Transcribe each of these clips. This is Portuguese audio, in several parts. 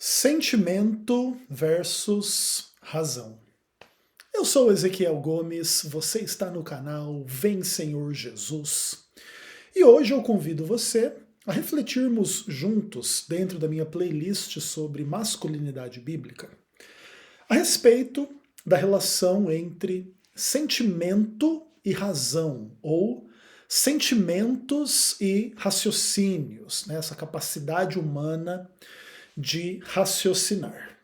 Sentimento versus razão. Eu sou Ezequiel Gomes, você está no canal Vem Senhor Jesus. E hoje eu convido você a refletirmos juntos, dentro da minha playlist sobre masculinidade bíblica, a respeito da relação entre sentimento e razão, ou sentimentos e raciocínios, né? Essa capacidade humana de raciocinar.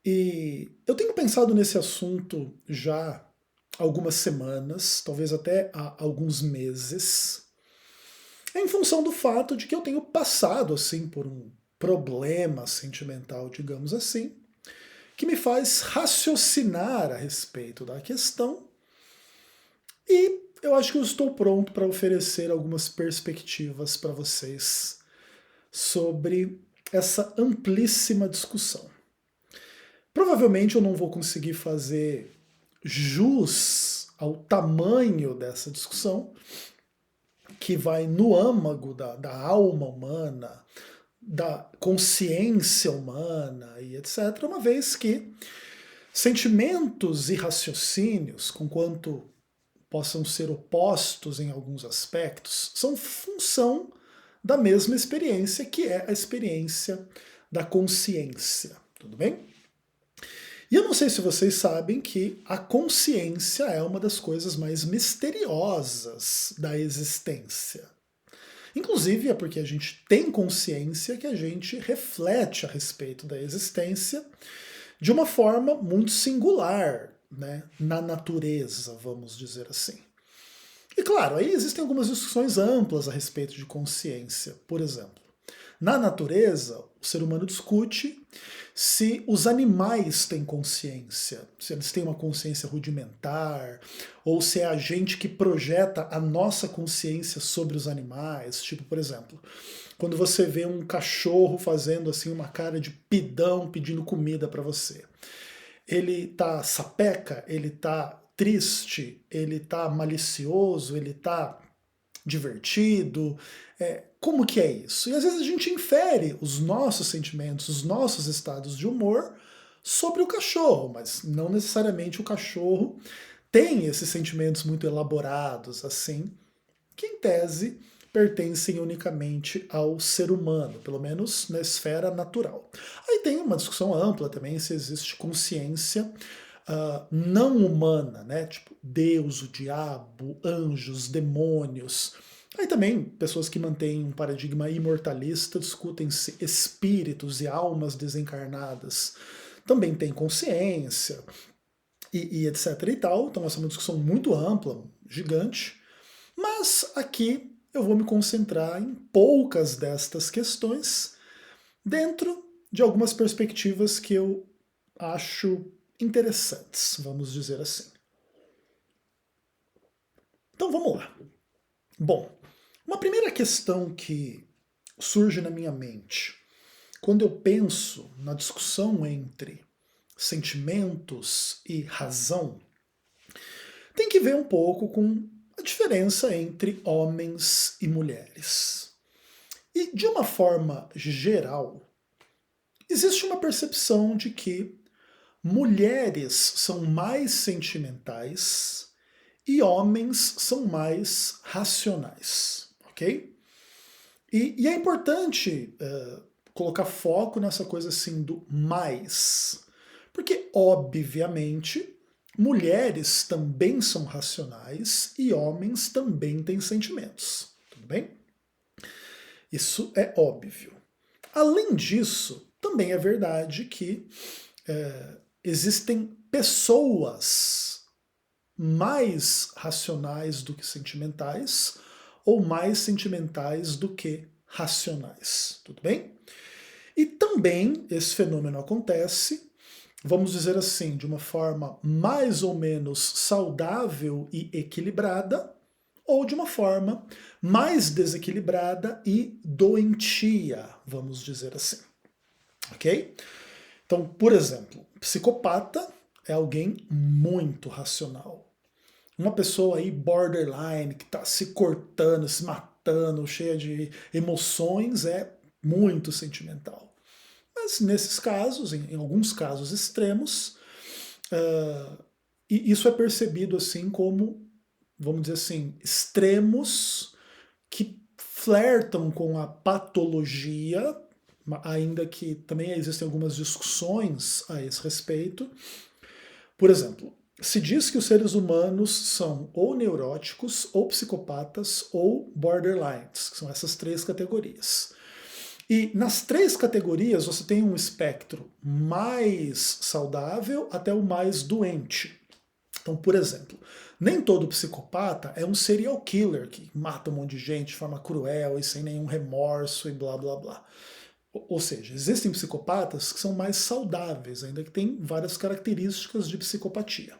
E eu tenho pensado nesse assunto já há algumas semanas, talvez até há alguns meses, em função do fato de que eu tenho passado assim por um problema sentimental, digamos assim, que me faz raciocinar a respeito da questão, e eu acho que eu estou pronto para oferecer algumas perspectivas para vocês sobre essa amplíssima discussão. Provavelmente eu não vou conseguir fazer jus ao tamanho dessa discussão, que vai no âmago da alma humana, da consciência humana e etc., uma vez que sentimentos e raciocínios, conquanto possam ser opostos em alguns aspectos, são função da mesma experiência, que é a experiência da consciência. Tudo bem? E eu não sei se vocês sabem que a consciência é uma das coisas mais misteriosas da existência. Inclusive é porque a gente tem consciência que a gente reflete a respeito da existência de uma forma muito singular, né, na natureza, vamos dizer assim. E claro, aí existem algumas discussões amplas a respeito de consciência. Por exemplo, na natureza, o ser humano discute se os animais têm consciência, se eles têm uma consciência rudimentar, ou se é a gente que projeta a nossa consciência sobre os animais. Tipo, por exemplo, quando você vê um cachorro fazendo assim uma cara de pidão pedindo comida para você. Ele tá sapeca, ele tá triste, ele tá malicioso, ele tá divertido, como que é isso? E às vezes a gente infere os nossos sentimentos, os nossos estados de humor sobre o cachorro, mas não necessariamente o cachorro tem esses sentimentos muito elaborados assim, que em tese pertencem unicamente ao ser humano, pelo menos na esfera natural. Aí tem uma discussão ampla também se existe consciência não humana, né? Tipo Deus, o diabo, anjos, demônios. Aí também pessoas que mantêm um paradigma imortalista discutem se espíritos e almas desencarnadas também têm consciência e etc e tal. Então essa é uma discussão muito ampla, gigante. Mas aqui eu vou me concentrar em poucas destas questões dentro de algumas perspectivas que eu acho interessantes, vamos dizer assim. Então vamos lá. Bom, uma primeira questão que surge na minha mente quando eu penso na discussão entre sentimentos e razão tem que ver um pouco com a diferença entre homens e mulheres. E de uma forma geral, existe uma percepção de que mulheres são mais sentimentais e homens são mais racionais, ok? E é importante colocar foco nessa coisa assim do mais, porque obviamente mulheres também são racionais e homens também têm sentimentos, tudo bem? Isso é óbvio. Além disso, também é verdade que existem pessoas mais racionais do que sentimentais, ou mais sentimentais do que racionais, tudo bem? E também esse fenômeno acontece, vamos dizer assim, de uma forma mais ou menos saudável e equilibrada, ou de uma forma mais desequilibrada e doentia, vamos dizer assim. Ok? Então, por exemplo, psicopata é alguém muito racional. Uma pessoa aí borderline, que está se cortando, se matando, cheia de emoções, é muito sentimental. Mas nesses casos, em alguns casos extremos, e isso é percebido assim como, vamos dizer assim, extremos que flertam com a patologia, ainda que também existem algumas discussões a esse respeito. Por exemplo, se diz que os seres humanos são ou neuróticos, ou psicopatas, ou borderlines, que são essas três categorias. E nas três categorias você tem um espectro mais saudável até o mais doente. Então, por exemplo, nem todo psicopata é um serial killer que mata um monte de gente de forma cruel e sem nenhum remorso e blá blá blá. Ou seja, existem psicopatas que são mais saudáveis, ainda que tem várias características de psicopatia.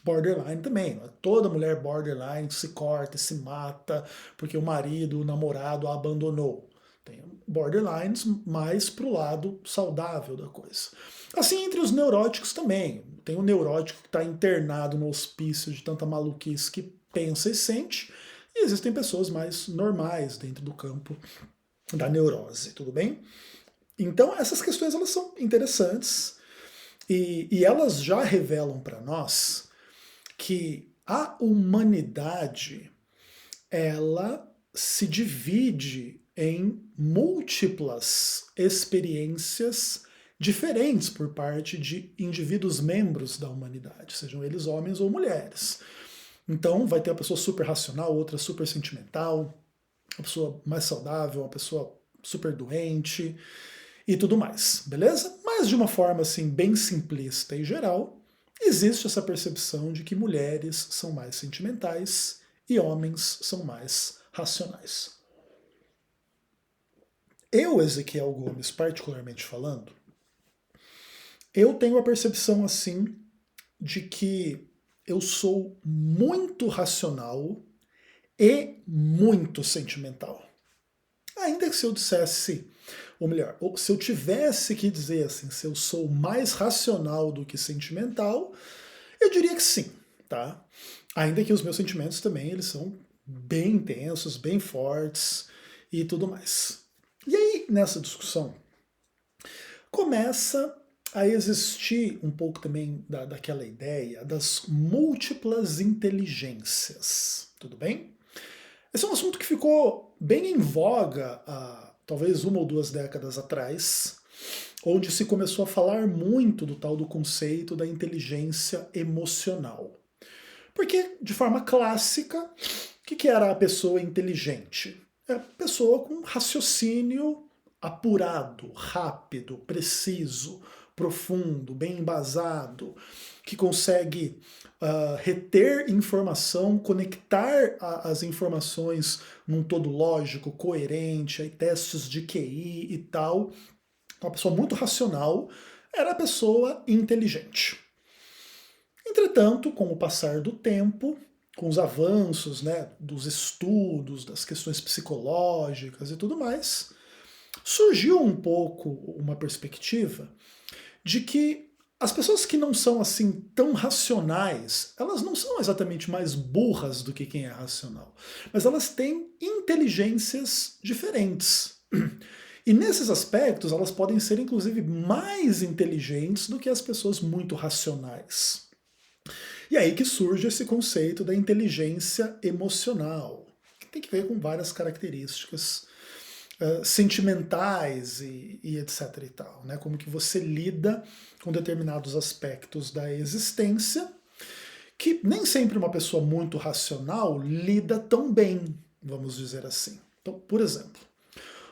Borderline também, toda mulher borderline se corta, se mata porque o marido, o namorado a abandonou. Tem borderlines mais pro lado saudável da coisa. Assim, entre os neuróticos também. Tem o neurótico que está internado no hospício de tanta maluquice que pensa e sente, e existem pessoas mais normais dentro do campo da neurose, tudo bem? Então, essas questões elas são interessantes e elas já revelam para nós que a humanidade ela se divide em múltiplas experiências diferentes por parte de indivíduos membros da humanidade, sejam eles homens ou mulheres. Então vai ter uma pessoa super racional, outra super sentimental, uma pessoa mais saudável, uma pessoa super doente e tudo mais, beleza? Mas de uma forma assim bem simplista e geral, existe essa percepção de que mulheres são mais sentimentais e homens são mais racionais. Eu, Ezequiel Gomes, particularmente falando, eu tenho a percepção assim de que eu sou muito racional e muito sentimental. Ainda que se eu dissesse, ou melhor, se eu tivesse que dizer assim, se eu sou mais racional do que sentimental, eu diria que sim, tá? Ainda que os meus sentimentos também, eles são bem intensos, bem fortes e tudo mais. E aí, nessa discussão, começa a existir um pouco também daquela ideia das múltiplas inteligências, tudo bem? Esse é um assunto que ficou bem em voga há talvez 1 ou 2 décadas atrás, onde se começou a falar muito do tal do conceito da inteligência emocional. Porque, de forma clássica, o que era a pessoa inteligente? É a pessoa com raciocínio apurado, rápido, preciso, profundo, bem embasado, que consegue reter informação, conectar as informações num todo lógico, coerente, aí testes de QI e tal. Uma pessoa muito racional era a pessoa inteligente. Entretanto, com o passar do tempo, com os avanços, né, dos estudos, das questões psicológicas e tudo mais, surgiu um pouco uma perspectiva de que as pessoas que não são assim tão racionais, elas não são exatamente mais burras do que quem é racional, mas elas têm inteligências diferentes. E nesses aspectos, elas podem ser inclusive mais inteligentes do que as pessoas muito racionais. E aí que surge esse conceito da inteligência emocional, que tem que ver com várias características sentimentais e etc e tal, né? Como que você lida com determinados aspectos da existência que nem sempre uma pessoa muito racional lida tão bem, vamos dizer assim. Então, por exemplo,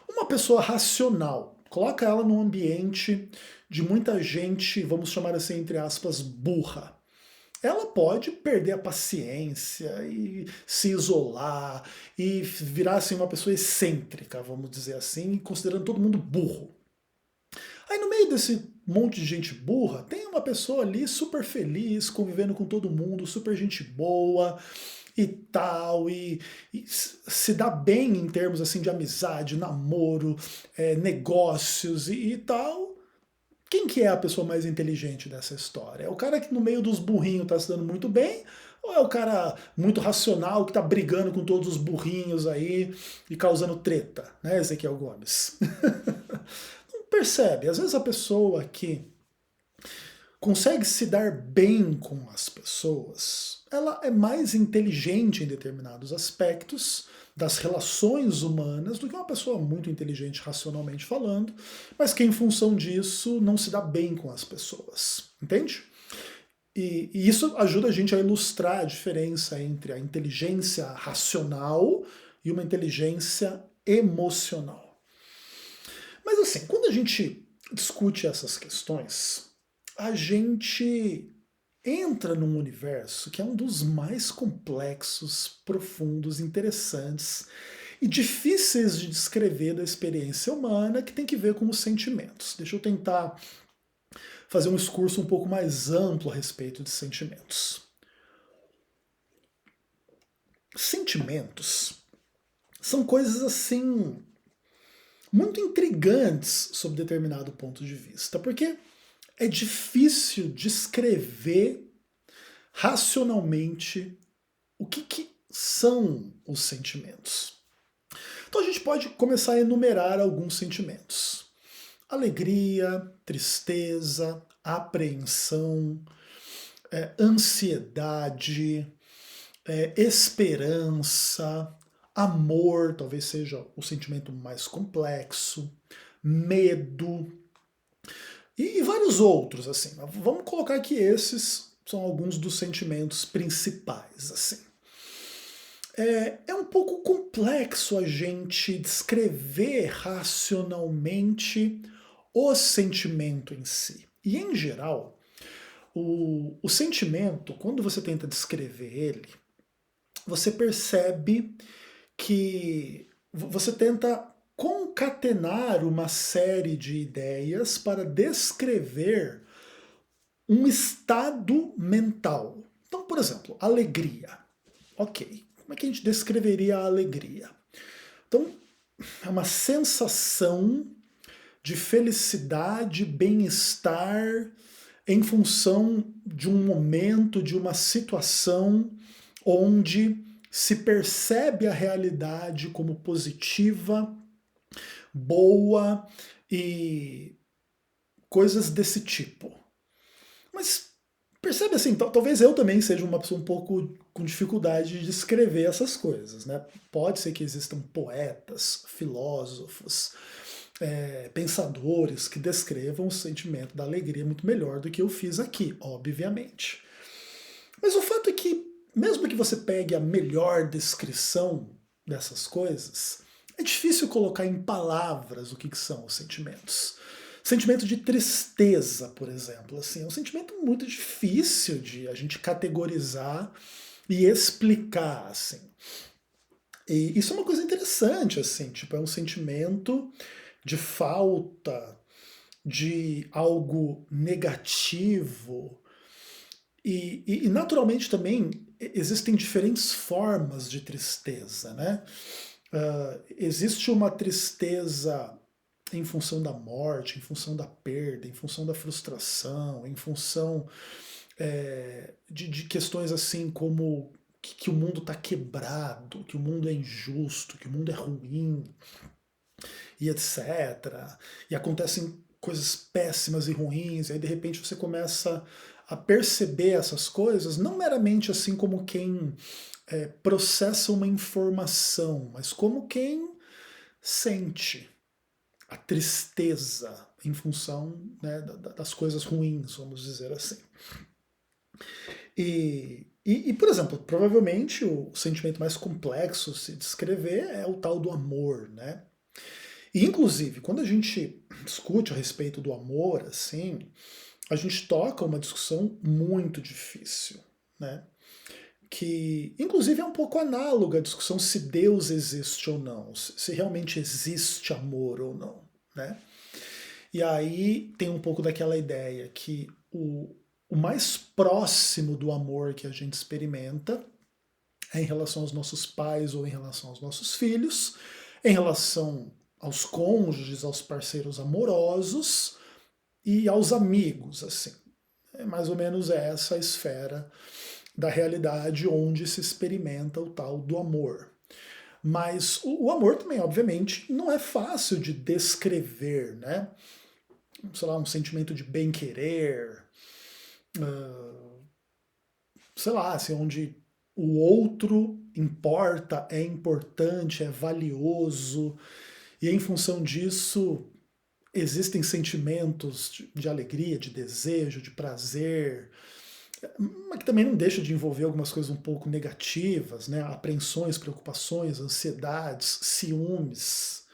uma pessoa racional, coloca ela num ambiente de muita gente, vamos chamar assim, entre aspas, burra. Ela pode perder a paciência e se isolar e virar assim, uma pessoa excêntrica, vamos dizer assim, considerando todo mundo burro. Aí no meio desse monte de gente burra, tem uma pessoa ali super feliz, convivendo com todo mundo, super gente boa e tal, e se dá bem em termos assim de amizade, namoro, negócios e tal. Quem que é a pessoa mais inteligente dessa história? É o cara que no meio dos burrinhos está se dando muito bem? Ou é o cara muito racional que está brigando com todos os burrinhos aí e causando treta, né, Ezequiel Gomes? Então, percebe, às vezes a pessoa que consegue se dar bem com as pessoas, ela é mais inteligente em determinados aspectos das relações humanas do que uma pessoa muito inteligente racionalmente falando, mas que em função disso não se dá bem com as pessoas, entende? E isso ajuda a gente a ilustrar a diferença entre a inteligência racional e uma inteligência emocional. Mas assim, quando a gente discute essas questões, a gente entra num universo que é um dos mais complexos, profundos, interessantes e difíceis de descrever da experiência humana, que tem que ver com os sentimentos. Deixa eu tentar fazer um discurso um pouco mais amplo a respeito de sentimentos. Sentimentos são coisas assim muito intrigantes sob determinado ponto de vista, porque é difícil descrever racionalmente o que são os sentimentos. Então a gente pode começar a enumerar alguns sentimentos: alegria, tristeza, apreensão, ansiedade, esperança, amor, talvez seja o sentimento mais complexo, medo e vários outros, assim. Vamos colocar que esses são alguns dos sentimentos principais, assim. É um pouco complexo a gente descrever racionalmente o sentimento em si. E, em geral, o sentimento, quando você tenta descrever ele, você percebe que você tenta concatenar uma série de ideias para descrever um estado mental. Então, por exemplo, alegria. Ok, como é que a gente descreveria a alegria? Então, é uma sensação de felicidade, bem-estar em função de um momento, de uma situação onde se percebe a realidade como positiva, boa e coisas desse tipo. Mas percebe assim, talvez eu também seja uma pessoa um pouco com dificuldade de descrever essas coisas, né? Pode ser que existam poetas, filósofos, pensadores que descrevam o sentimento da alegria muito melhor do que eu fiz aqui, obviamente. Mas o fato é que, mesmo que você pegue a melhor descrição dessas coisas, é difícil colocar em palavras o que são os sentimentos. Sentimento de tristeza, por exemplo, assim, é um sentimento muito difícil de a gente categorizar e explicar, assim. E isso é uma coisa interessante, assim, tipo, é um sentimento de falta, de algo negativo. E naturalmente também existem diferentes formas de tristeza, né? Existe uma tristeza em função da morte, em função da perda, em função da frustração, em função de questões assim como que o mundo está quebrado, que o mundo é injusto, que o mundo é ruim, e etc. E acontecem coisas péssimas e ruins, e aí de repente você começa a perceber essas coisas, não meramente assim como quem processa uma informação, mas como quem sente a tristeza em função, né, das coisas ruins, vamos dizer assim. Por exemplo, provavelmente o sentimento mais complexo de se descrever é o tal do amor, né? E, inclusive, quando a gente discute a respeito do amor, assim, a gente toca uma discussão muito difícil, né? Que, inclusive, é um pouco análoga à discussão se Deus existe ou não, se realmente existe amor ou não, né? E aí tem um pouco daquela ideia que o mais próximo do amor que a gente experimenta é em relação aos nossos pais ou em relação aos nossos filhos, em relação aos cônjuges, aos parceiros amorosos e aos amigos, assim. É mais ou menos essa a esfera da realidade onde se experimenta o tal do amor. Mas o amor também, obviamente, não é fácil de descrever, né? sei lá, um sentimento de bem-querer, sei lá, assim, onde o outro importa, é importante, é valioso, e em função disso existem sentimentos de alegria, de desejo, de prazer, mas que também não deixa de envolver algumas coisas um pouco negativas, né? Apreensões, preocupações, ansiedades, ciúmes.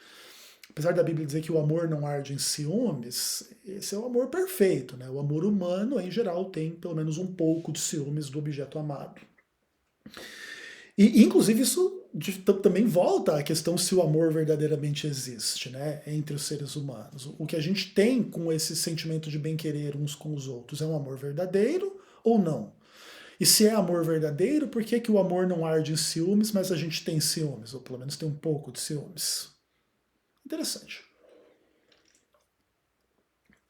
Apesar da Bíblia dizer que o amor não arde em ciúmes, esse é o amor perfeito, né? O amor humano, em geral, tem pelo menos um pouco de ciúmes do objeto amado. E, inclusive, isso também volta à questão se o amor verdadeiramente existe, né, entre os seres humanos. O que a gente tem com esse sentimento de bem-querer uns com os outros é um amor verdadeiro ou não? E se é amor verdadeiro, por que, que o amor não arde em ciúmes, mas a gente tem ciúmes? Ou pelo menos tem um pouco de ciúmes. Interessante.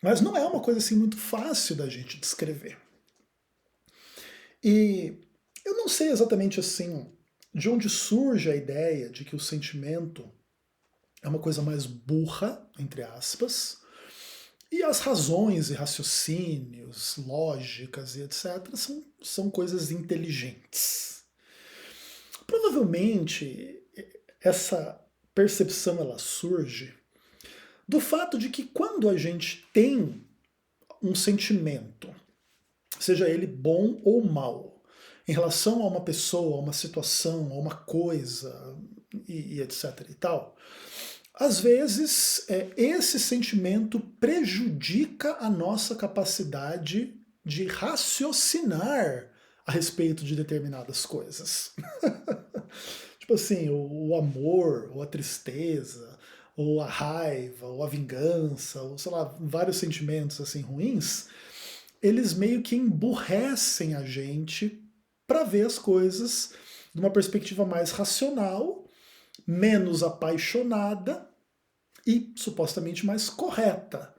Mas não é uma coisa assim muito fácil da gente descrever. E eu não sei exatamente assim de onde surge a ideia de que o sentimento é uma coisa mais burra, entre aspas, e as razões e raciocínios, lógicas e etc. são coisas inteligentes. Provavelmente essa percepção ela surge do fato de que quando a gente tem um sentimento, seja ele bom ou mal, em relação a uma pessoa, a uma situação, a uma coisa e etc e tal, às vezes esse sentimento prejudica a nossa capacidade de raciocinar a respeito de determinadas coisas. Tipo assim, o amor, ou a tristeza, ou a raiva, ou a vingança, ou sei lá, vários sentimentos assim ruins, eles meio que emburrecem a gente para ver as coisas de uma perspectiva mais racional, menos apaixonada e supostamente mais correta.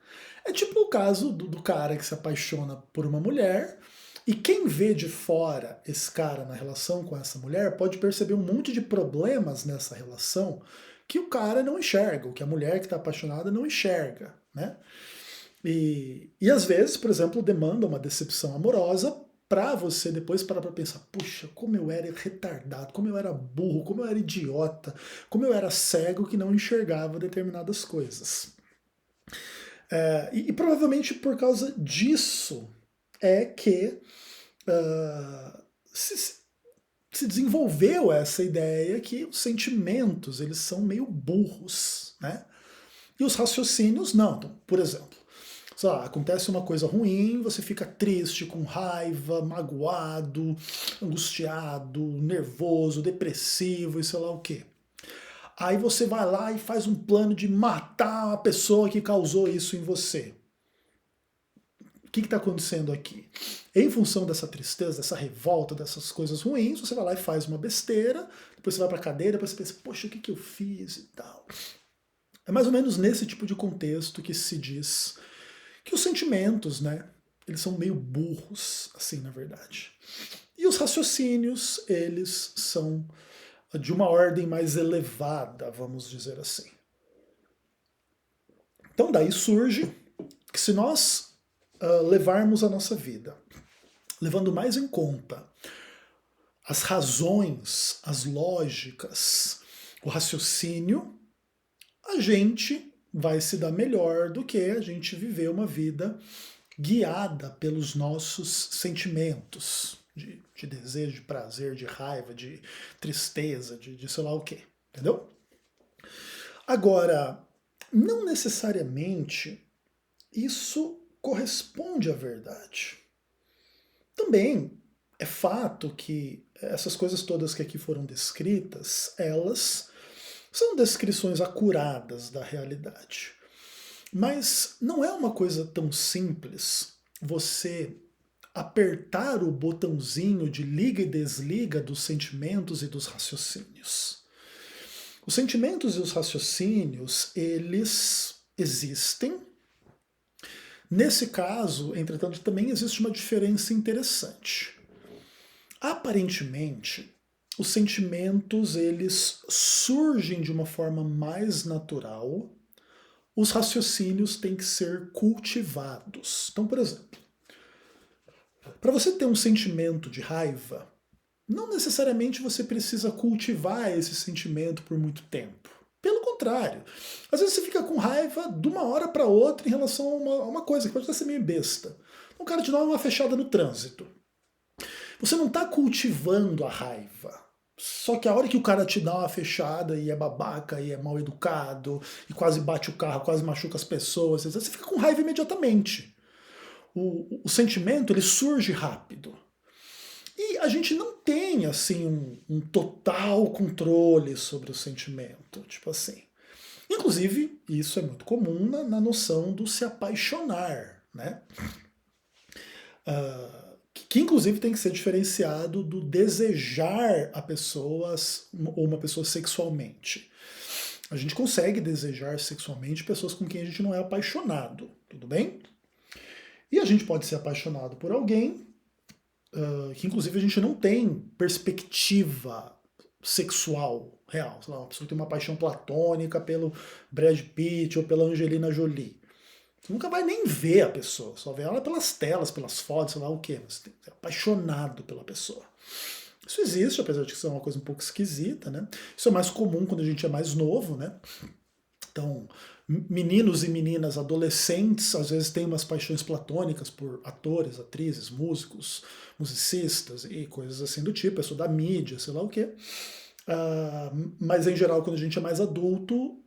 É tipo o caso do cara que se apaixona por uma mulher e quem vê de fora esse cara na relação com essa mulher pode perceber um monte de problemas nessa relação que o cara não enxerga, ou que a mulher que está apaixonada não enxerga, né? E às vezes, por exemplo, demanda uma decepção amorosa para você depois parar para pensar, puxa, como eu era retardado, como eu era burro, como eu era idiota, como eu era cego que não enxergava determinadas coisas. E provavelmente por causa disso é que se desenvolveu essa ideia que os sentimentos eles são meio burros, né? E os raciocínios não. Então, por exemplo, sei lá, acontece uma coisa ruim, você fica triste, com raiva, magoado, angustiado, nervoso, depressivo e sei lá o quê. Aí você vai lá e faz um plano de matar a pessoa que causou isso em você. O que está acontecendo aqui? Em função dessa tristeza, dessa revolta, dessas coisas ruins, você vai lá e faz uma besteira, depois você vai para a cadeira, depois você pensa, poxa, o que eu fiz e tal. É mais ou menos nesse tipo de contexto que se diz que os sentimentos, né, eles são meio burros, assim, na verdade. E os raciocínios, eles são de uma ordem mais elevada, vamos dizer assim. Então daí surge que se nós levarmos a nossa vida, levando mais em conta as razões, as lógicas, o raciocínio, a gente vai se dar melhor do que a gente viver uma vida guiada pelos nossos sentimentos de desejo, de prazer, de raiva, de tristeza, de sei lá o quê, entendeu? Agora, não necessariamente isso corresponde à verdade. Também é fato que essas coisas todas que aqui foram descritas, elas são descrições acuradas da realidade. Mas não é uma coisa tão simples você apertar o botãozinho de liga e desliga dos sentimentos e dos raciocínios. Os sentimentos e os raciocínios, eles existem. Nesse caso, entretanto, também existe uma diferença interessante. Aparentemente, os sentimentos eles surgem de uma forma mais natural os raciocínios têm que ser cultivados. Então, por exemplo, para você ter um sentimento de raiva, não necessariamente você precisa cultivar esse sentimento por muito tempo. Pelo contrário, às vezes você fica com raiva de uma hora para outra em relação a uma coisa que pode até ser meio besta. Um cara te dá uma fechada no trânsito. Você não está cultivando a raiva. Só que a hora que o cara te dá uma fechada e é babaca e é mal educado e quase bate o carro, quase machuca as pessoas, você fica com raiva imediatamente. O sentimento ele surge rápido. E a gente não tem assim um total controle sobre o sentimento, tipo assim. Inclusive, isso é muito comum na noção do se apaixonar, né? Que inclusive tem que ser diferenciado do desejar a pessoas ou uma pessoa sexualmente. A gente consegue desejar sexualmente pessoas com quem a gente não é apaixonado, tudo bem? E a gente pode ser apaixonado por alguém que inclusive a gente não tem perspectiva sexual real. Sei lá, uma pessoa que tem uma paixão platônica pelo Brad Pitt ou pela Angelina Jolie. Você nunca vai nem ver a pessoa, só vê ela pelas telas, pelas fotos, sei lá o quê. Você é apaixonado pela pessoa. Isso existe, apesar de ser uma coisa um pouco esquisita, né? Isso é mais comum quando a gente é mais novo, né? Então, meninos e meninas adolescentes às vezes têm umas paixões platônicas por atores, atrizes, músicos, musicistas e coisas assim do tipo, pessoa da mídia, sei lá o quê. Mas em geral, quando a gente é mais adulto,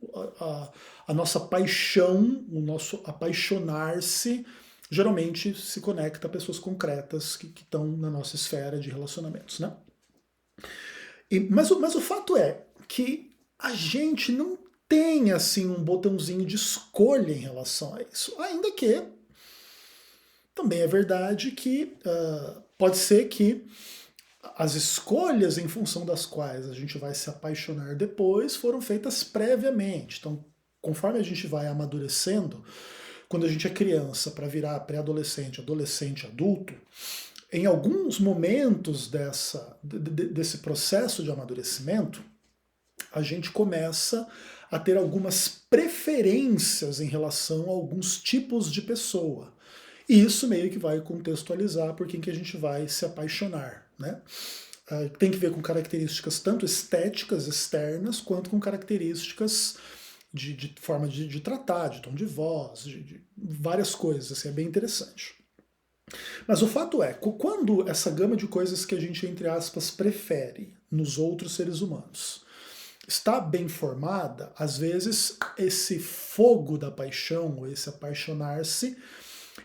a nossa paixão, o nosso apaixonar-se, geralmente se conecta a pessoas concretas que estão na nossa esfera de relacionamentos, né? Mas o fato é que a gente não tem assim um botãozinho de escolha em relação a isso. Ainda que também é verdade que pode ser que as escolhas em função das quais a gente vai se apaixonar depois foram feitas previamente. Então, conforme a gente vai amadurecendo, quando a gente é criança para virar pré-adolescente, adolescente, adulto, em alguns momentos desse processo de amadurecimento, a gente começa a ter algumas preferências em relação a alguns tipos de pessoa. E isso meio que vai contextualizar por quem que a gente vai se apaixonar, né? Tem que ver com características tanto estéticas externas, quanto com características de forma de tratar, de tom de voz, de várias coisas, assim, é bem interessante. Mas o fato é, quando essa gama de coisas que a gente, entre aspas, prefere nos outros seres humanos está bem formada, às vezes esse fogo da paixão, ou esse apaixonar-se,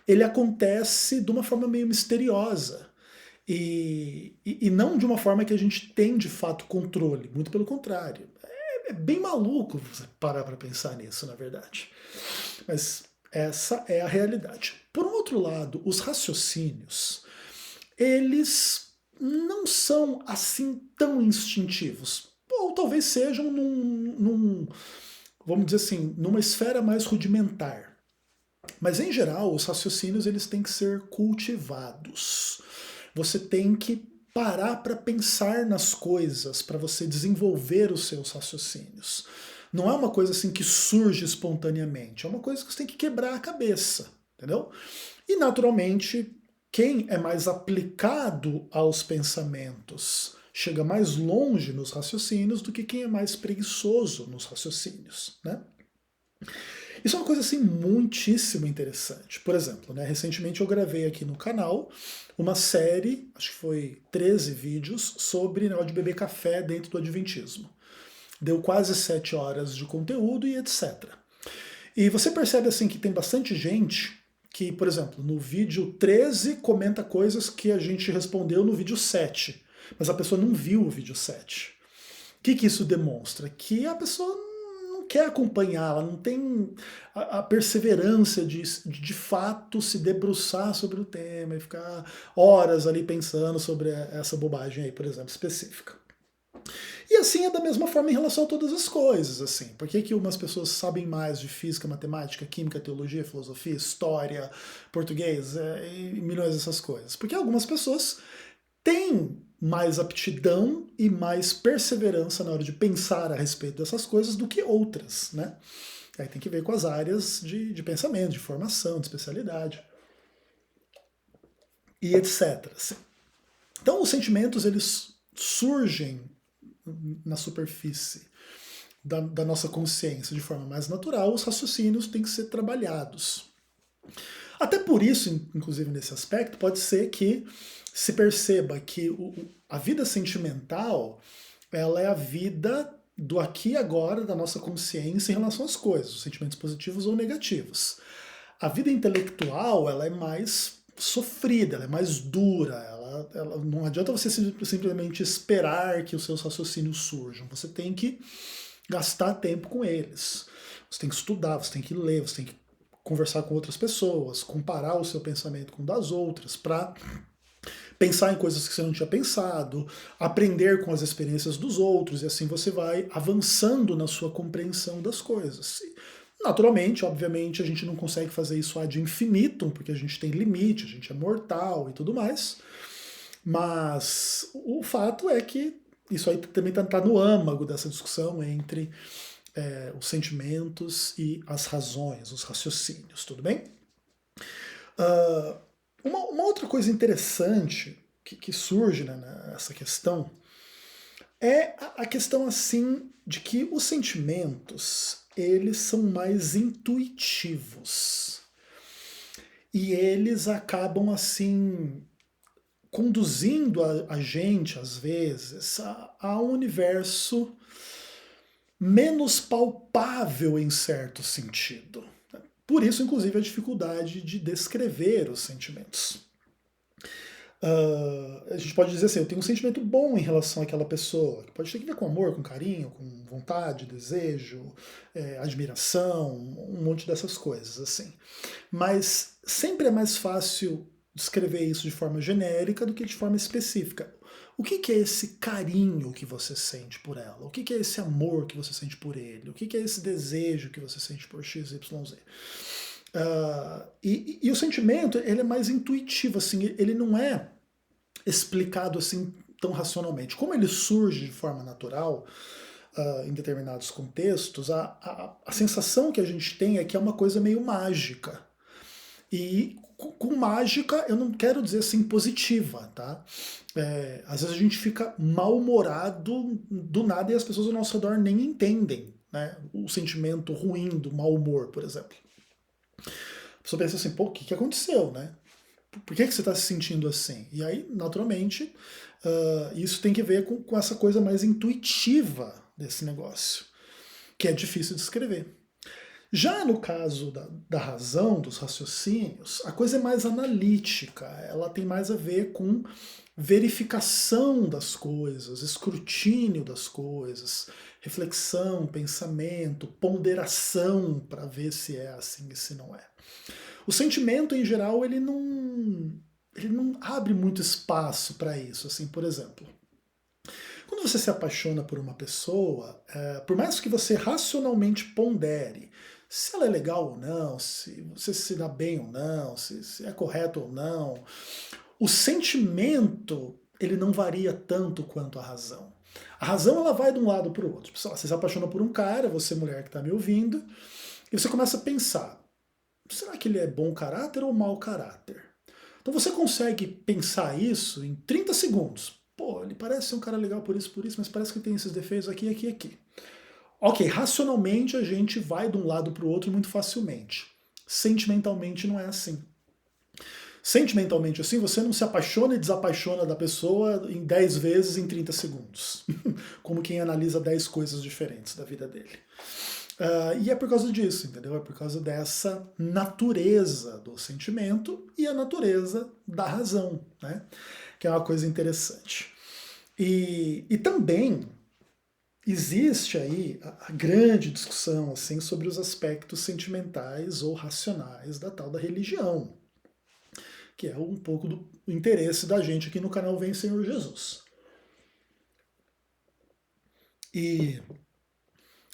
ele acontece de uma forma meio misteriosa. E não de uma forma que a gente tem de fato controle, muito pelo contrário. É bem maluco você parar para pensar nisso, na verdade. Mas essa é a realidade. Por um outro lado, os raciocínios, eles não são assim tão instintivos. Ou talvez sejam vamos dizer assim, numa esfera mais rudimentar. Mas em geral, os raciocínios eles têm que ser cultivados. Você tem que parar para pensar nas coisas, para você desenvolver os seus raciocínios. Não é uma coisa assim que surge espontaneamente, é uma coisa que você tem que quebrar a cabeça, entendeu? E naturalmente, quem é mais aplicado aos pensamentos chega mais longe nos raciocínios do que quem é mais preguiçoso nos raciocínios, né? Isso é uma coisa assim muitíssimo interessante. Por exemplo, né, recentemente eu gravei aqui no canal uma série, acho que foi 13 vídeos, sobre negócio de beber café dentro do Adventismo. Deu quase 7 horas de conteúdo e etc. E você percebe assim que tem bastante gente que, por exemplo, no vídeo 13 comenta coisas que a gente respondeu no vídeo 7, mas a pessoa não viu o vídeo 7. O que isso demonstra? Que a pessoa não quer acompanhar, ela não tem a perseverança de fato se debruçar sobre o tema e ficar horas ali pensando sobre essa bobagem aí, por exemplo, específica. E assim é da mesma forma em relação a todas as coisas, assim. Por que umas pessoas sabem mais de física, matemática, química, teologia, filosofia, história, português e milhões dessas coisas? Porque algumas pessoas têm mais aptidão e mais perseverança na hora de pensar a respeito dessas coisas do que outras, né? Aí tem que ver com as áreas de pensamento, de formação, de especialidade e etc. Então os sentimentos eles surgem na superfície da nossa consciência de forma mais natural, os raciocínios têm que ser trabalhados. Até por isso, inclusive nesse aspecto, pode ser que se perceba que a vida sentimental ela é a vida do aqui e agora da nossa consciência em relação às coisas, os sentimentos positivos ou negativos. A vida intelectual ela é mais sofrida, ela é mais dura, não adianta você simplesmente esperar que os seus raciocínios surjam, você tem que gastar tempo com eles, você tem que estudar, você tem que ler, você tem que conversar com outras pessoas, comparar o seu pensamento com o das outras, para pensar em coisas que você não tinha pensado, aprender com as experiências dos outros, e assim você vai avançando na sua compreensão das coisas. Naturalmente, obviamente, a gente não consegue fazer isso ad infinitum, porque a gente tem limite, a gente é mortal e tudo mais, mas o fato é que isso aí também está no âmago dessa discussão entre os sentimentos e as razões, os raciocínios, tudo bem? Uma outra coisa interessante que surge nessa questão é a questão assim de que os sentimentos eles são mais intuitivos e eles acabam assim conduzindo a gente às vezes a um universo menos palpável em certo sentido. Por isso, inclusive, a dificuldade de descrever os sentimentos. A gente pode dizer assim, eu tenho um sentimento bom em relação àquela pessoa, que pode ter que ver com amor, com carinho, com vontade, desejo, admiração, um monte dessas coisas, assim. Mas sempre é mais fácil descrever isso de forma genérica do que de forma específica. O que é esse carinho que você sente por ela? O que é esse amor que você sente por ele? O que é esse desejo que você sente por XYZ? E o sentimento ele é mais intuitivo, assim, ele não é explicado assim tão racionalmente. Como ele surge de forma natural em determinados contextos, a sensação que a gente tem é que é uma coisa meio mágica. E com mágica eu não quero dizer assim positiva, tá? Às vezes a gente fica mal-humorado do nada e as pessoas ao nosso redor nem entendem, né? O sentimento ruim do mau humor, por exemplo. A pessoa pensa assim, pô, o que aconteceu, né? Por que você está se sentindo assim? E aí, naturalmente, isso tem que ver com essa coisa mais intuitiva desse negócio, que é difícil de escrever. Já no caso da razão, dos raciocínios, a coisa é mais analítica, ela tem mais a ver com verificação das coisas, escrutínio das coisas, reflexão, pensamento, ponderação para ver se é assim e se não é. O sentimento, em geral, ele não abre muito espaço para isso. Assim, por exemplo, quando você se apaixona por uma pessoa, por mais que você racionalmente pondere se ela é legal ou não, se você se dá bem ou não, se é correto ou não, o sentimento ele não varia tanto quanto a razão. A razão ela vai de um lado para o outro. Você se apaixona por um cara, você mulher que está me ouvindo, e você começa a pensar, será que ele é bom caráter ou mau caráter? Então você consegue pensar isso em 30 segundos. Pô, ele parece ser um cara legal por isso, mas parece que tem esses defeitos aqui, aqui, aqui. Ok, racionalmente a gente vai de um lado para o outro muito facilmente. Sentimentalmente não é assim. Sentimentalmente assim, você não se apaixona e desapaixona da pessoa em 10 vezes em 30 segundos. Como quem analisa 10 coisas diferentes da vida dele. E é por causa disso, entendeu? É por causa dessa natureza do sentimento e a natureza da razão, né? Que é uma coisa interessante. E também existe aí a grande discussão assim, sobre os aspectos sentimentais ou racionais da tal da religião, que é um pouco do interesse da gente aqui no canal Vem Senhor Jesus. E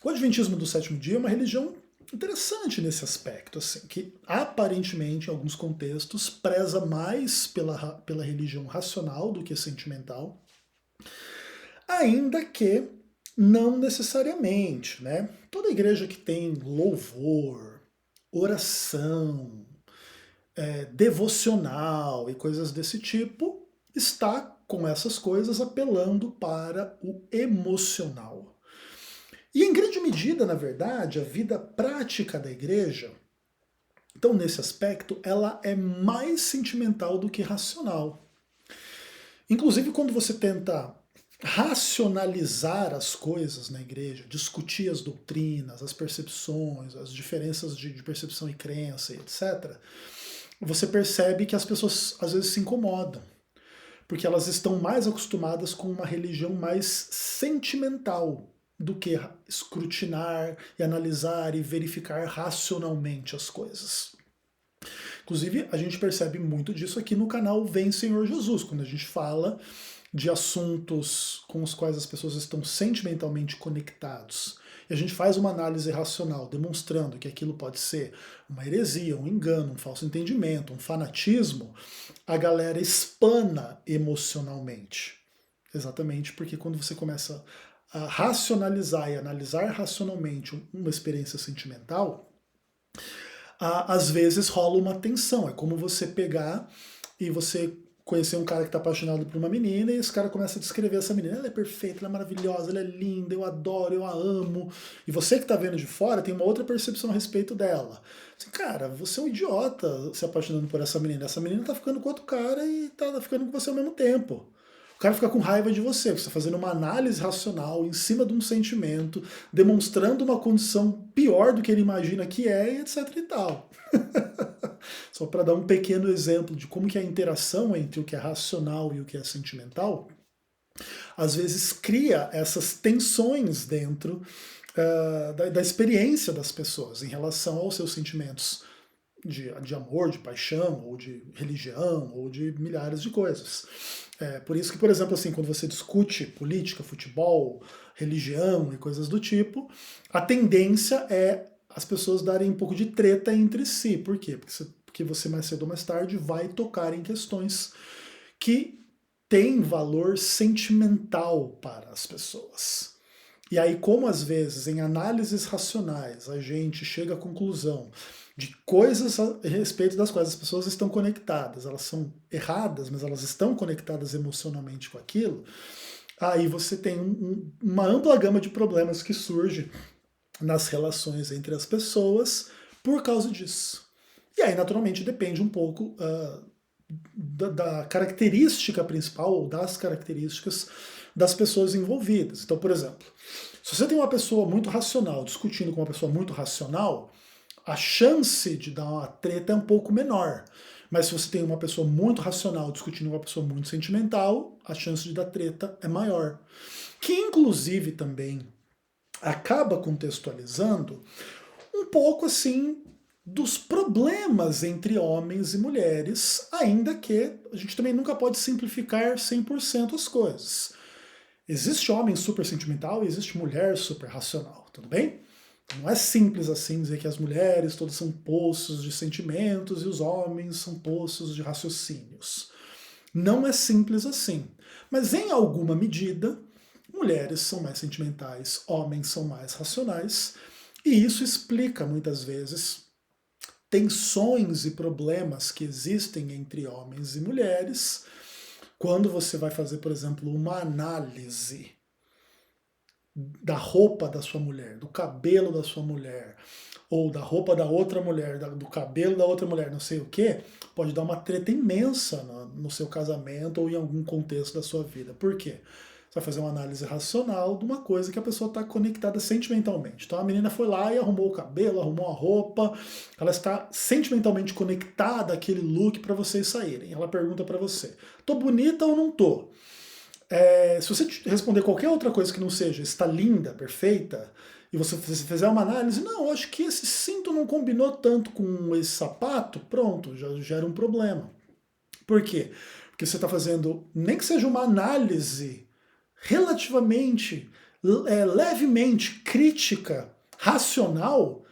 o Adventismo do Sétimo Dia é uma religião interessante nesse aspecto, assim, que aparentemente, em alguns contextos, preza mais pela religião racional do que sentimental, ainda que Não necessariamente, né? Toda igreja que tem louvor, oração, devocional e coisas desse tipo, está com essas coisas apelando para o emocional. E em grande medida, na verdade, a vida prática da igreja, então nesse aspecto, ela é mais sentimental do que racional. Inclusive, quando você tenta racionalizar as coisas na igreja, discutir as doutrinas, as percepções, as diferenças de percepção e crença, etc., você percebe que as pessoas às vezes se incomodam, porque elas estão mais acostumadas com uma religião mais sentimental do que escrutinar e analisar e verificar racionalmente as coisas. Inclusive, a gente percebe muito disso aqui no canal Vem Senhor Jesus, quando a gente fala de assuntos com os quais as pessoas estão sentimentalmente conectados. E a gente faz uma análise racional, demonstrando que aquilo pode ser uma heresia, um engano, um falso entendimento, um fanatismo. A galera espana emocionalmente. Exatamente porque quando você começa a racionalizar e analisar racionalmente uma experiência sentimental, às vezes rola uma tensão. É como você pegar e você conhecer um cara que está apaixonado por uma menina e esse cara começa a descrever essa menina. Ela é perfeita, ela é maravilhosa, ela é linda, eu adoro, eu a amo. E você que está vendo de fora tem uma outra percepção a respeito dela. Assim, cara, você é um idiota se apaixonando por essa menina. Essa menina está ficando com outro cara e está ficando com você ao mesmo tempo. O cara fica com raiva de você, você está fazendo uma análise racional em cima de um sentimento, demonstrando uma condição pior do que ele imagina que é, e etc e tal. Só para dar um pequeno exemplo de como que a interação entre o que é racional e o que é sentimental, às vezes cria essas tensões dentro da experiência das pessoas em relação aos seus sentimentos de amor, de paixão, ou de religião, ou de milhares de coisas. Por isso que, por exemplo, assim, quando você discute política, futebol, religião e coisas do tipo, a tendência é as pessoas darem um pouco de treta entre si. Por quê? Porque você mais cedo ou mais tarde vai tocar em questões que têm valor sentimental para as pessoas. E aí, como às vezes em análises racionais a gente chega à conclusão de coisas a respeito das quais as pessoas estão conectadas, elas são erradas, mas elas estão conectadas emocionalmente com aquilo, aí você tem uma ampla gama de problemas que surge nas relações entre as pessoas por causa disso. E aí, naturalmente, depende um pouco da característica principal ou das características das pessoas envolvidas. Então, por exemplo, se você tem uma pessoa muito racional discutindo com uma pessoa muito racional, a chance de dar uma treta é um pouco menor. Mas se você tem uma pessoa muito racional discutindo com uma pessoa muito sentimental, a chance de dar treta é maior. Que inclusive também acaba contextualizando um pouco assim dos problemas entre homens e mulheres, ainda que a gente também nunca pode simplificar 100% as coisas. Existe homem super sentimental e existe mulher super racional, tudo bem? Não é simples assim dizer que as mulheres todas são poços de sentimentos e os homens são poços de raciocínios. Não é simples assim. Mas em alguma medida, mulheres são mais sentimentais, homens são mais racionais, e isso explica muitas vezes tensões e problemas que existem entre homens e mulheres quando você vai fazer, por exemplo, uma análise da roupa da sua mulher, do cabelo da sua mulher, ou da roupa da outra mulher, do cabelo da outra mulher, não sei o que, pode dar uma treta imensa no seu casamento ou em algum contexto da sua vida. Por quê? Você vai fazer uma análise racional de uma coisa que a pessoa está conectada sentimentalmente. Então a menina foi lá e arrumou o cabelo, arrumou a roupa, ela está sentimentalmente conectada àquele look para vocês saírem. Ela pergunta para você: tô bonita ou não tô? Se você responder qualquer outra coisa que não seja está linda, perfeita, e você fizer uma análise, não, acho que esse cinto não combinou tanto com esse sapato, pronto, já gera um problema. Por quê? Porque você está fazendo, nem que seja uma análise relativamente, levemente crítica, racional,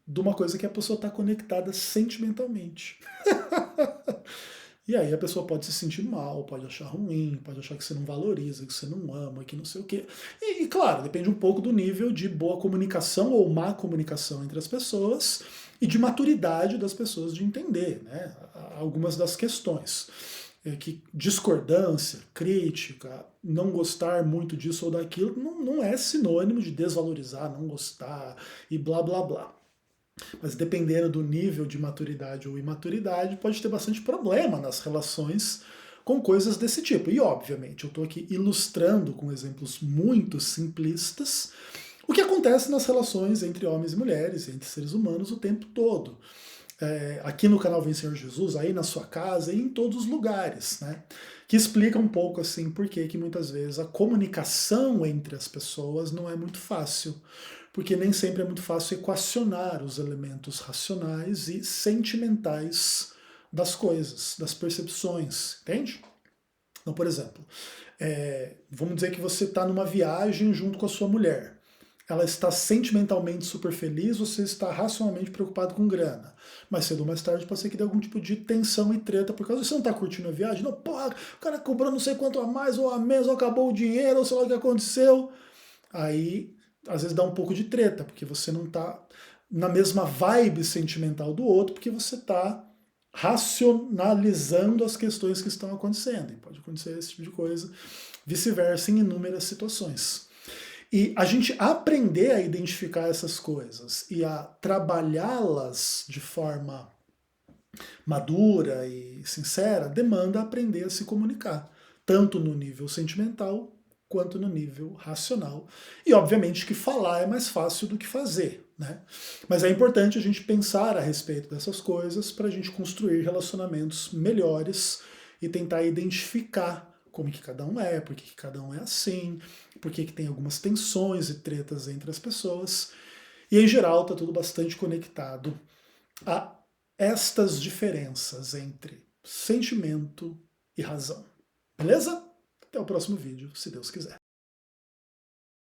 de uma coisa que a pessoa está conectada sentimentalmente. E aí a pessoa pode se sentir mal, pode achar ruim, pode achar que você não valoriza, que você não ama, que não sei o quê. E claro, depende um pouco do nível de boa comunicação ou má comunicação entre as pessoas e de maturidade das pessoas de entender, né, algumas das questões. Que discordância, crítica, não gostar muito disso ou daquilo, não é sinônimo de desvalorizar, não gostar e blá blá blá. Mas dependendo do nível de maturidade ou imaturidade, pode ter bastante problema nas relações com coisas desse tipo. E, obviamente, eu estou aqui ilustrando com exemplos muito simplistas o que acontece nas relações entre homens e mulheres, entre seres humanos o tempo todo. Aqui no canal Vem Senhor Jesus, aí na sua casa e em todos os lugares, né? Que explica um pouco assim por que muitas vezes a comunicação entre as pessoas não é muito fácil. Porque nem sempre é muito fácil equacionar os elementos racionais e sentimentais das coisas, das percepções, entende? Então, por exemplo, vamos dizer que você está numa viagem junto com a sua mulher. Ela está sentimentalmente super feliz, você está racionalmente preocupado com grana. Mais cedo ou mais tarde pode ser que dê algum tipo de tensão e treta por causa disso. Você não está curtindo a viagem? Não, porra, o cara cobrou não sei quanto a mais ou a menos, ou acabou o dinheiro, ou sei lá o que aconteceu. Aí, às vezes dá um pouco de treta, porque você não está na mesma vibe sentimental do outro, porque você está racionalizando as questões que estão acontecendo. E pode acontecer esse tipo de coisa, vice-versa, em inúmeras situações. E a gente aprender a identificar essas coisas e a trabalhá-las de forma madura e sincera demanda aprender a se comunicar, tanto no nível sentimental quanto no nível racional. E obviamente que falar é mais fácil do que fazer, né? Mas é importante a gente pensar a respeito dessas coisas para a gente construir relacionamentos melhores e tentar identificar como que cada um é, por que cada um é assim, por que tem algumas tensões e tretas entre as pessoas. E em geral está tudo bastante conectado a estas diferenças entre sentimento e razão. Beleza? Até o próximo vídeo, se Deus quiser.